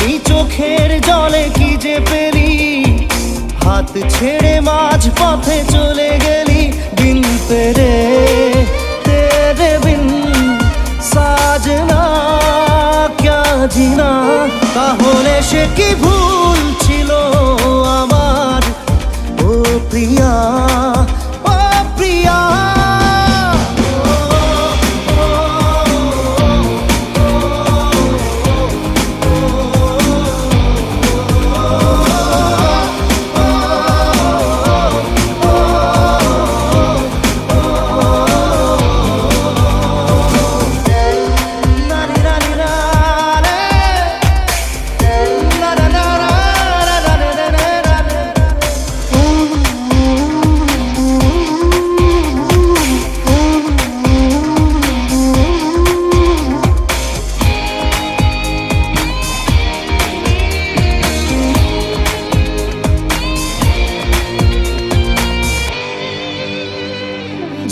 আমি চোখের জলে কি যে পেলি, হাত ছেড়ে মাঝ পথে চলে গেলি। বিন তেরে তেরে বিন সাজনা ক্যা জিনা। তাহলে সে কি ভুল ছিল আমার, ও প্রিয়া ও প্রিয়া।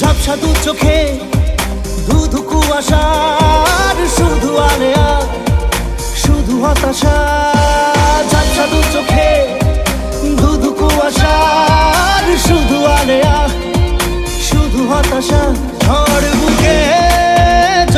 ঝাপসা দু চোখে ধুধু কুয়াশার শুধু আলেয়া, শুধু হতাশা।